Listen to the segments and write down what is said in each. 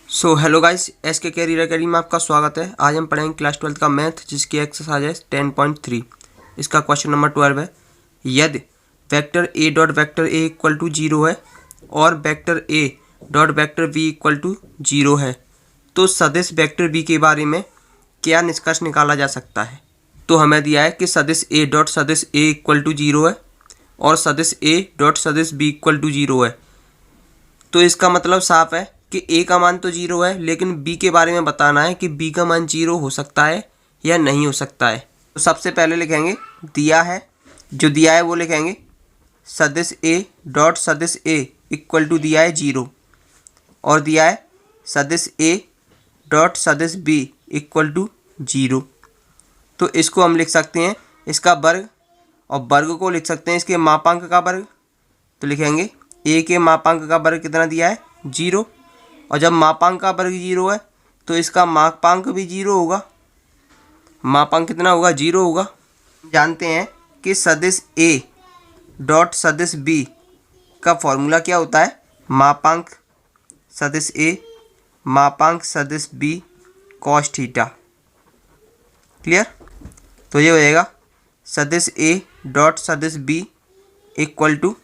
So hello guys, S के career academy में आपका स्वागत है। आज हम पढ़ेंगे क्लास 12 का मैथ, जिसकी एक्सरसाइज है 10.3। इसका क्वेश्चन नंबर 12 है। यदि vector A dot vector A equal to 0 है और vector A dot vector B equal to 0 है, तो सदिश वेक्टर बी के बारे में क्या निष्कर्ष निकाला जा सकता है। तो हमें दिया है कि सदिश ए डॉट सदिश ए इक्वल टू 0 है और सदिश ए डॉट सदिश बी इक्वल टू 0 है। तो इसका मतलब साफ है कि ए का मान तो 0 है, लेकिन बी के बारे में बताना है कि बी का मान 0 हो सकता है या नहीं हो सकता है। तो सबसे पहले लिखेंगे दिया है, जो दिया है वो लिखेंगे सदिश ए डॉट सदिश ए इक्वल टू दिया है 0 और दिया है सदिश ए डॉट सदिश बी इक्वल टू 0। तो इसको हम लिख सकते हैं इसका वर्ग, और वर्ग को लिख सकते हैं इसके मापांक का वर्ग। तो लिखेंगे ए के मापांक का वर्ग कितना दिया है 0, और जब मापांक का वर्ग 0 है तो इसका मापांक भी 0 होगा। मापांक कितना होगा 0 होगा। जानते हैं कि सदिश ए डॉट सदिश बी का फॉर्मूला क्या होता है, मापांक सदिश ए मापांक सदिश बी कॉस थीटा। क्लियर। तो ये हो जाएगा सदिश ए डॉट सदिश बी इक्वल टू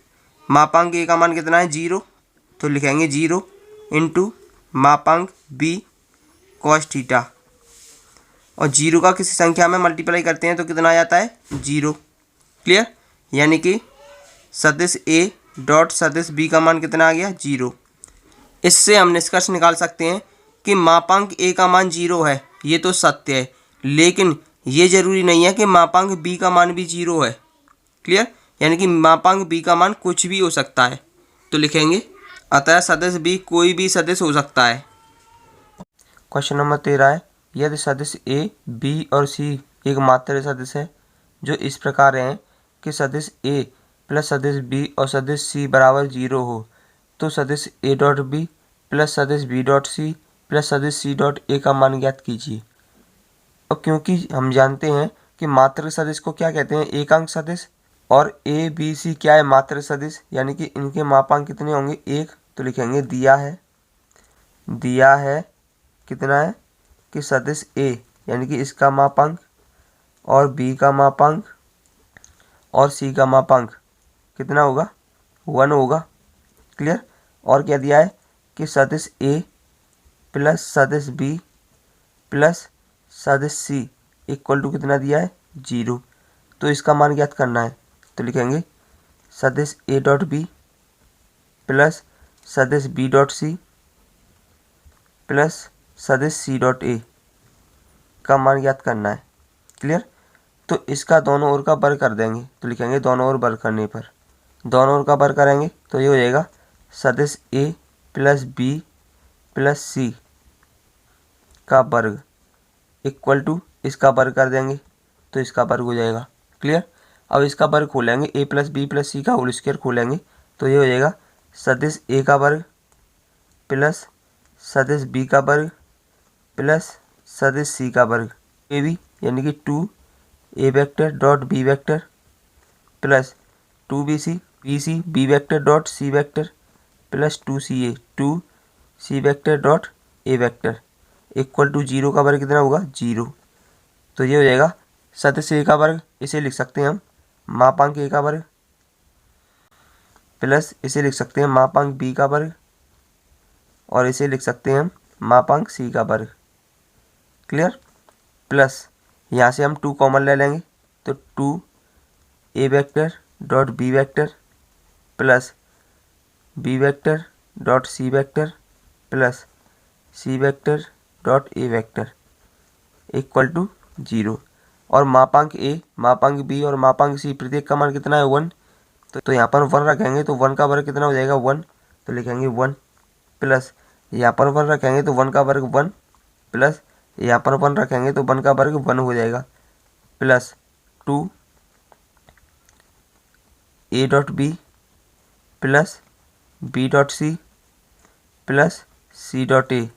मापांक ए का मान कितना है 0, तो लिखेंगे 0 इंटू मापांक बी कॉस थीटा, और 0 का किसी संख्या में मल्टीप्लाई करते हैं तो कितना आ जाता है 0। क्लियर। यानी कि सदिश ए डॉट सदिश बी का मान कितना आ गया 0। इससे हम निष्कर्ष निकाल सकते हैं कि मापांक ए का मान 0 है, ये तो सत्य है, लेकिन ये जरूरी नहीं है कि मापांक बी का मान भी 0 है। क्लियर। यानी कि मापांक बी का मान कुछ भी हो सकता है। तो लिखेंगे अतः सदिश बी कोई भी सदिश हो सकता है। क्वेश्चन नंबर 13 है। यदि सदिश ए बी और सी एक मात्रा सदिश है जो इस प्रकार है कि सदिश ए प्लस सदिश बी और सदिश सी बराबर 0 हो, तो सदिश ए डॉट बी प्लस सदिश बी डॉट सी प्लस सदिश सी डॉट ए का मान ज्ञात कीजिए। और क्योंकि हम जानते हैं कि मात्रक सदिश को क्या कहते हैं, एकांक सदिश, और ए बी सी क्या है मात्रक सदिश, यानी कि इनके मापांक कितने होंगे 1। तो लिखेंगे दिया है कितना है कि सदिश ए यानी कि इसका मापांक और बी का मापांक और सी का मापांक कितना होगा 1 होगा। क्लियर। और क्या दिया है कि सदिश ए प्लस सदिश बी प्लस सदिश सी इक्वल टू कितना दिया है 0। तो इसका मान ज्ञात करना है। तो लिखेंगे सदिश ए डॉट बी प्लस सदिश बी डॉट सी प्लस सदिश सी डॉट ए का मान ज्ञात करना है। क्लियर। तो इसका दोनों ओर का वर्ग कर देंगे। तो लिखेंगे दोनों ओर वर्ग करने पर, दोनों ओर का वर्ग करेंगे तो ये हो जाएगा सदिश ए प्लस बी प्लस सी का वर्ग इक्वल टू इसका वर्ग कर देंगे तो इसका वर्ग हो जाएगा। क्लियर। अब इसका वर्ग खोलेंगे ए प्लस बी प्लस सी का होल स्क्वायर खोलेंगे तो ये हो जाएगा सदिश ए का वर्ग प्लस सदिश बी का वर्ग प्लस सदिश सी का वर्ग ए बी, यानी कि 2 ए vector dot B vector plus 2 b c b vector dot C vector plus 2 c vector dot A vector equal to 0 का वर्ग कितना होगा 0। तो ये हो जाएगा सदिश ए का वर्ग, इसे लिख सकते हैं हम मापांक ए का वर्ग, प्लस इसे लिख सकते हैं मापांक बी का वर्ग, और इसे लिख सकते हैं हम मापांक सी का वर्ग। क्लियर। प्लस यहाँ से हम 2 कॉमन ले लेंगे तो 2 ए vector dot B vector plus B vector dot C vector plus C vector dot A vector equal to 0। और मापांक ए मापांक बी और मापांक सी प्रत्येक का मान कितना है 1। तो यहाँ पर 1 रखेंगे तो 1 का वर्ग कितना हो जाएगा 1। तो लिखेंगे 1 प्लस यहाँ पर 1 रखेंगे तो 1 का वर्ग 1 प्लस यहाँ पर 1 रखेंगे तो 1 का वर्ग 1 हो जाएगा plus 2 A dot B plus B dot C plus C dot A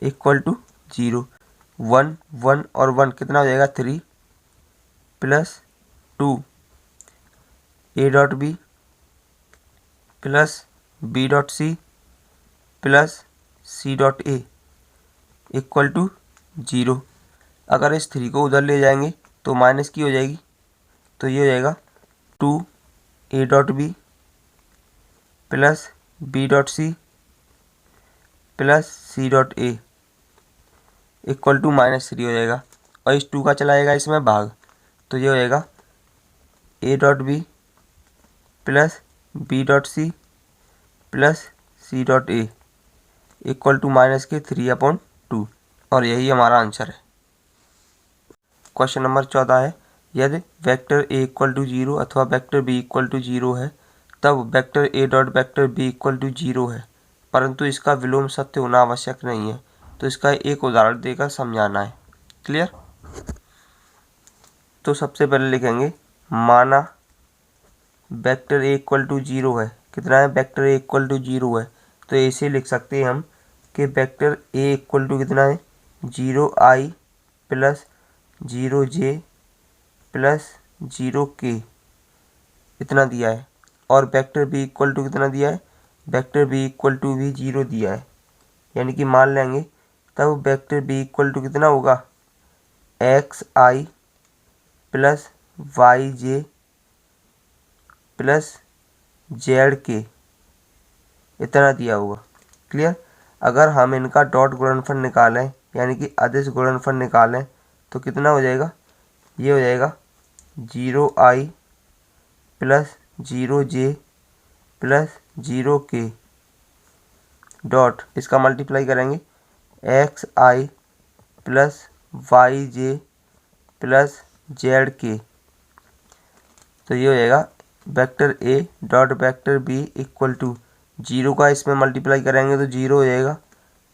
equal to 0। 1 1 और 1 कितना हो जाएगा 3 plus 2 A dot B plus B dot C plus C dot A equal to 0। अगर इस 3 को उधर ले जाएंगे तो माइनस की हो जाएगी, तो ये हो जाएगा 2 A dot B plus B dot C plus C dot A equal to -3 हो जाएगा। और इस 2 का चला जाएगा इसमें भाग, तो ये हो जाएगा A dot B plus B dot C plus C dot A equal to -3/2। और यही हमारा आंसर है। क्वेश्चन नंबर 14 है, यदि वेक्टर ए इक्वल टू 0 अथवा वेक्टर बी इक्वल टू 0 है तब vector A dot vector B equal to 0 है, परंतु इसका विलोम सत्य होना आवश्यक नहीं है। तो इसका एक उदाहरण देकर समझाना है। क्लियर? तो सबसे पहले लिखेंगे, माना वेक्टर ए इक्वल टू 0 है। कितना है? वेक्टर ए इक्वल टू 0 है। तो ऐसे लिख सकते हैं हम कि वेक्टर ए इक्वल टू कितना है? 0i plus 0j plus 0k इतना दिया है। और वेक्टर बी इक्वल टू कितना दिया है? वेक्टर बी इक्वल टू भी 0 दिया है। यानी कि मान लेंगे तब वेक्टर बी इक्वल टू कितना होगा? xi plus yj plus zk इतना दिया होगा। क्लियर? अगर हम इनका डॉट गुणनफल निकालें यानी कि अदिश गुणनफल निकालें तो कितना हो जाएगा? ये हो जाएगा 0i plus 0j plus 0k dot, इसका मल्टीप्लाई करेंगे xi plus yj plus zk, तो ये हो जाएगा vector a dot vector b equal to 0 का इसमें मल्टीप्लाई करेंगे तो 0 हो जाएगा,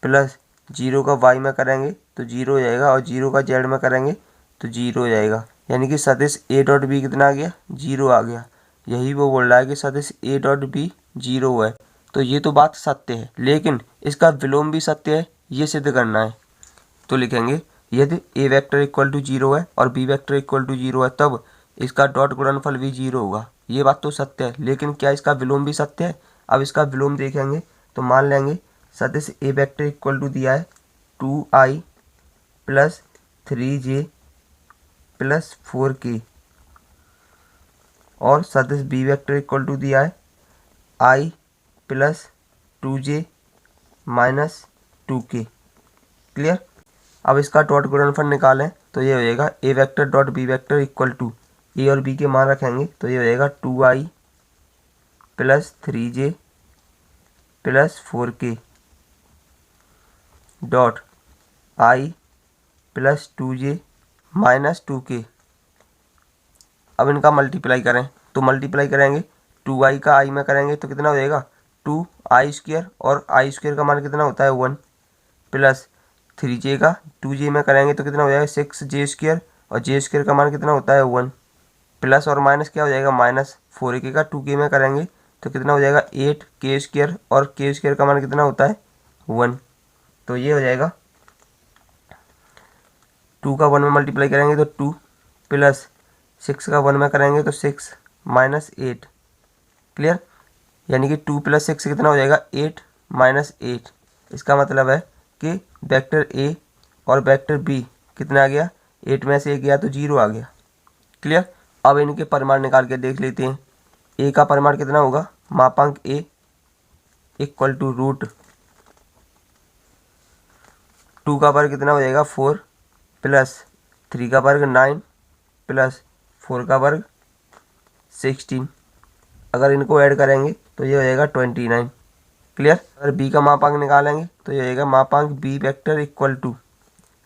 प्लस 0 का y में करेंगे तो 0 हो जाएगा, और 0 का z में करेंगे तो 0 हो जाएगा। यानी कि सदिश a डॉट b कितना आ गया? 0 आ गया। यही वो बोल रहा है कि सदिश a डॉट b 0 है। तो ये तो बात सत्य है, लेकिन इसका विलोम भी सत्य है, ये सिद्ध करना है। तो लिखेंगे, यदि a वेक्टर इक्वल टू 0 है और b वेक्टर इक्वल टू 0 है तब इसका डॉट गुणनफल भी 0 होगा। ये बात तो सत्य है, लेकिन क्या इसका विलोम भी सत्य है? अब इसका विलोम देखेंगे तो मान लेंगे सदिश a वेक्टर इक्वल टू दिया है 2i plus 3j plus 4k, और सदिश b वेक्टर इक्वल टू दिया है i plus 2j minus 2k। Clear? अब इसका डॉट गुणनफल निकालें तो ये हो जाएगा a vector dot b vector equal to, a और b के मान रखेंगे तो ये हो जाएगा 2i plus 3j plus 4k dot i plus 2j minus 2k। अब इनका मल्टीप्लाई करें तो मल्टीप्लाई करेंगे 2i का i में करेंगे तो कितना हो जाएगा? 2i², और i² का मान कितना होता है? 1, प्लस 3j का 2j में करेंगे तो कितना हो जाएगा? 6j², और j² का मान कितना होता है? 1, प्लस और माइनस क्या हो जाएगा? माइनस 4k का 2k में करेंगे तो कितना हो जाएगा? 8k², और k² का मान कितना होता है? 1। तो ये हो जाएगा 2 का 1 में मल्टीप्लाई करेंगे तो 2, प्लस 6 का 1 में करेंगे तो 6 माइनस 8। क्लियर? यानी कि 2 प्लस 6 कितना हो जाएगा? 8 माइनस 8। इसका मतलब है कि वेक्टर a और वेक्टर b कितना आ गया? 8 में से 1 गया तो 0 आ गया। क्लियर? अब इनके परिमाण निकाल के देख लेते हैं। a का परिमाण कितना होगा? मापांक a इक्वल टू रूट 2 का वर्ग कितना हो जाएगा? 4, प्लस 3 का वर्ग 9, प्लस 4 का वर्ग 16। अगर इनको ऐड करेंगे तो ये हो जाएगा 29। क्लियर? अगर b का मापांक निकालेंगे तो ये हो जाएगा मापांक b vector equal to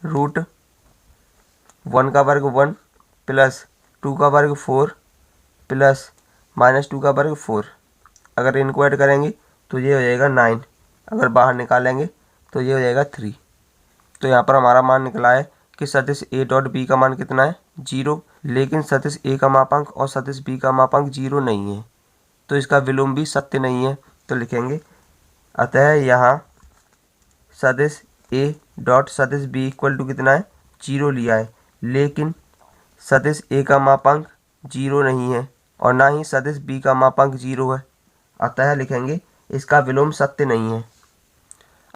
root 1 का वर्ग 1, प्लस 2 का वर्ग 4, प्लस माइनस 2 का वर्ग 4। अगर इनको ऐड करेंगे तो ये हो जाएगा 9। अगर बाहर निकालेंगे तो ये हो जाएगा 3। तो यहाँ पर हमारा मान निकला है कि सदिश a डॉट b का मान कितना है? 0। लेकिन सदिश a का मापांक और सदिश b का मापांक 0 नहीं है, तो इसका विलोम भी सत्य नहीं है। तो लिखेंगे, अतः यहाँ सदिश a डॉट सदिश b इक्वल टू कितना है? 0 लिया है, लेकिन सदिश a का मापांक 0 नहीं है और ना ही सदिश b का मापांक 0 है। अतः लिखेंगे इसका विलोम सत्य नहीं है।